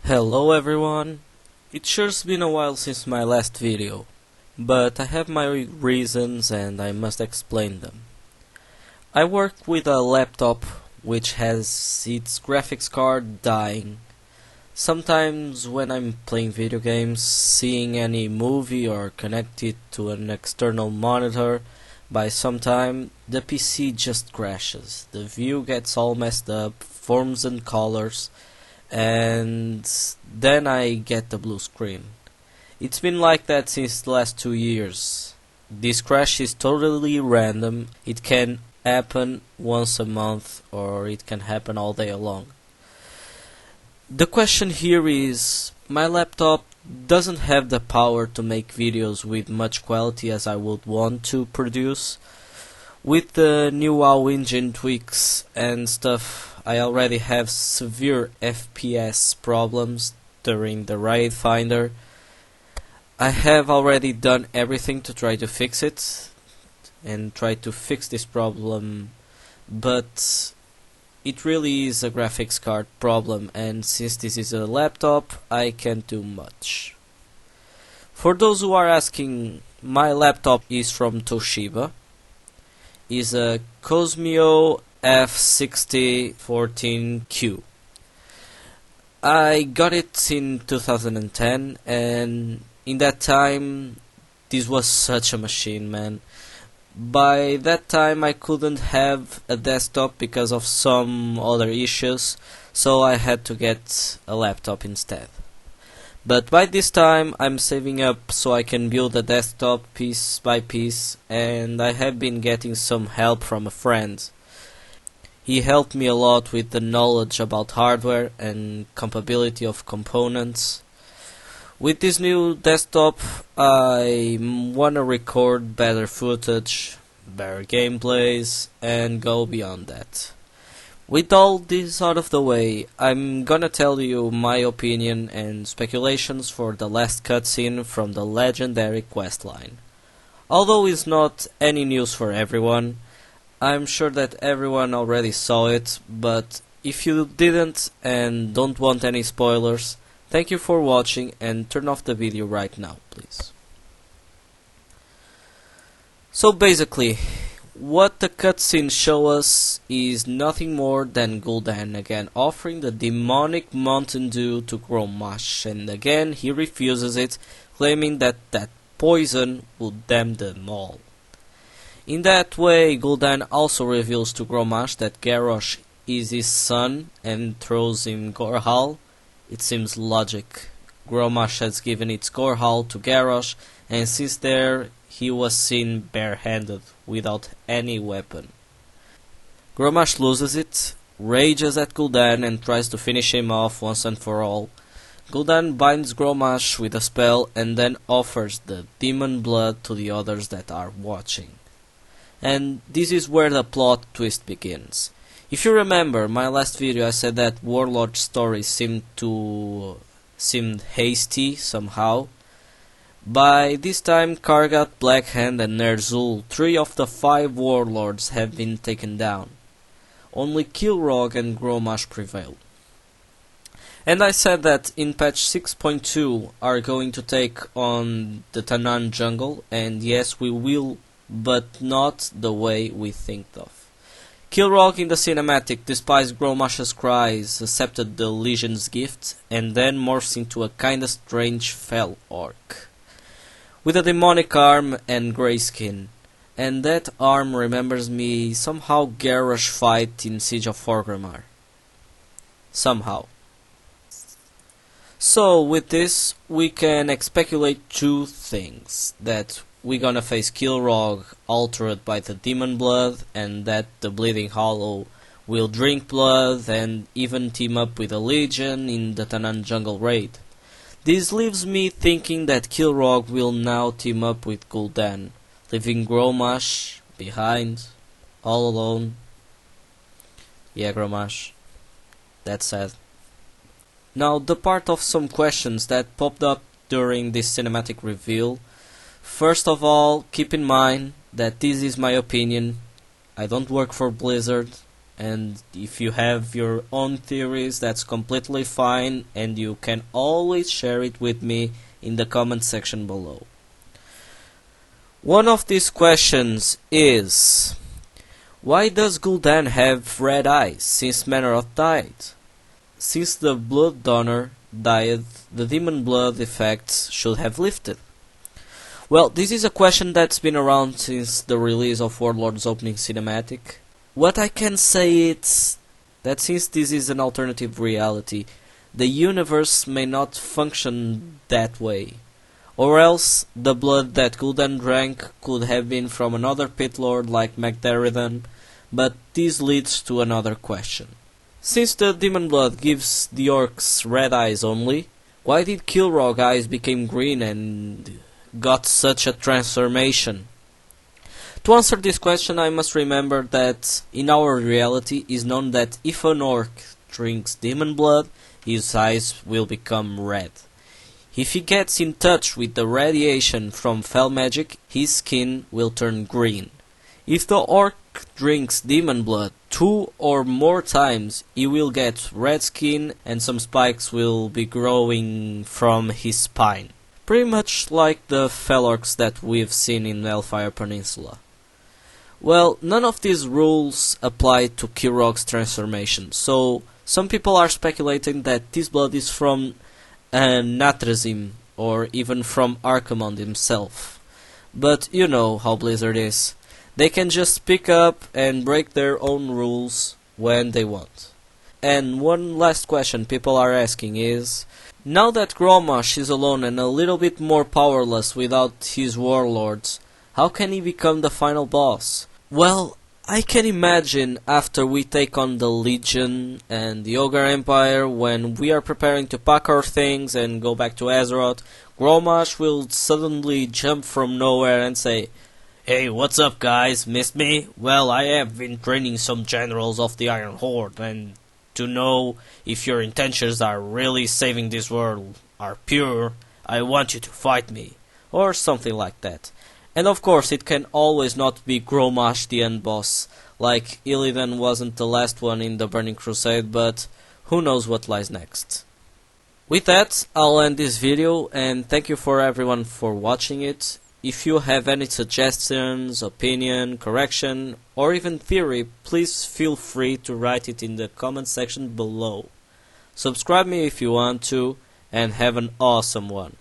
Hello everyone! It sure's been a while since my last video, but I have my reasons and I must explain them. I work with a laptop which has its graphics card dying. Sometimes when I'm playing video games, seeing any movie or connect it to an external monitor, by some time the PC just crashes. The view gets all messed up, forms and colors, and then I get the blue screen. It's been like that since the last 2 years. This crash is totally random. It can happen once a month or it can happen all day long. The question here is, my laptop doesn't have the power to make videos with much quality as I would want to produce. With the new WoW engine tweaks and stuff, I already have severe FPS problems during the raid finder. I have already done everything to try to fix it and try to fix this problem, but it really is a graphics card problem, and since this is a laptop, I can't do much. For those who are asking, my laptop is from Toshiba. Is a Cosmio F6014Q. I got it in 2010, and in that time this was such a machine, man. By that time I couldn't have a desktop because of some other issues, so I had to get a laptop instead. But by this time I'm saving up so I can build a desktop piece by piece, and I have been getting some help from a friend. He helped me a lot with the knowledge about hardware and compatibility of components. With this new desktop I wanna record better footage, better gameplays, and go beyond that. With all this out of the way, I'm gonna tell you my opinion and speculations for the last cutscene from the legendary questline. Although it's not any news for everyone, I'm sure that everyone already saw it, but if you didn't and don't want any spoilers, thank you for watching and turn off the video right now, please. So basically, what the cutscene shows us is nothing more than Gul'dan again offering the demonic Mountain Dew to Grommash, and again he refuses it, claiming that poison would damn them all. In that way, Gul'dan also reveals to Grommash that Garrosh is his son and throws him Gorehal. It seems logic. Grommash has given its Gorehal to Garrosh, and since there he was seen barehanded, without any weapon. Grommash loses it, rages at Gul'dan and tries to finish him off once and for all. Gul'dan binds Grommash with a spell and then offers the demon blood to the others that are watching. And this is where the plot twist begins. If you remember my last video, I said that Warlord's story seemed hasty somehow. By this time, Kargat, Blackhand and Ner'zhul, 3 of the 5 warlords, have been taken down. Only Kilrogg and Grommash prevail. And I said that in patch 6.2 are going to take on the Tanaan jungle, and yes we will, but not the way we think of. Kilrogg in the cinematic despised Grommash's cries, accepted the Legion's gift, and then morphs into a kinda strange fell orc with a demonic arm and grey skin, and that arm remembers me somehow Garrosh fight in Siege of Orgrimmar. Somehow. So with this we can speculate 2 things: that we're gonna face Kilrogg altered by the demon blood, and that the Bleeding Hollow will drink blood and even team up with the Legion in the Tanaan jungle raid. This leaves me thinking that Kilrogg will now team up with Gul'dan, leaving Grommash behind, all alone. Yeah, Grommash. That's sad. Now, the part of some questions that popped up during this cinematic reveal. First of all, keep in mind that this is my opinion. I don't work for Blizzard. and if you have your own theories, that's completely fine, and you can always share it with me in the comment section below. One of these questions is, why does Gul'dan have red eyes since Manoroth died? Since the blood donor died, the demon blood effects should have lifted. Well, this is a question that's been around since the release of Warlord's opening cinematic. What I can say is that since this is an alternative reality, the universe may not function that way. Or else, the blood that Gul'dan drank could have been from another pit lord like Magdaridon, but this leads to another question. Since the demon blood gives the orcs red eyes only, why did Kilrog's eyes become green and got such a transformation? To answer this question, I must remember that in our reality it is known that if an orc drinks demon blood, his eyes will become red. If he gets in touch with the radiation from fell magic, his skin will turn green. If the orc drinks demon blood 2 or more times, he will get red skin and some spikes will be growing from his spine. Pretty much like the fell orcs that we've seen in Hellfire Peninsula. Well, none of these rules apply to Kilrog's transformation, so some people are speculating that this blood is from Natrazim, or even from Archimonde himself. But you know how Blizzard is. They can just pick up and break their own rules when they want. And one last question people are asking is, now that Grommash is alone and a little bit more powerless without his warlords, how can he become the final boss? Well, I can imagine after we take on the Legion and the Ogre Empire, when we are preparing to pack our things and go back to Azeroth, Grommash will suddenly jump from nowhere and say, "Hey, what's up guys, missed me? Well, I have been training some generals of the Iron Horde, and to know if your intentions are really saving this world are pure, I want you to fight me," or something like that. And of course, it can always not be Grommash the end boss, like Illidan wasn't the last one in the Burning Crusade, but who knows what lies next. With that, I'll end this video, and thank you for everyone for watching it. If you have any suggestions, opinion, correction, or even theory, please feel free to write it in the comment section below. Subscribe me if you want to, and have an awesome one.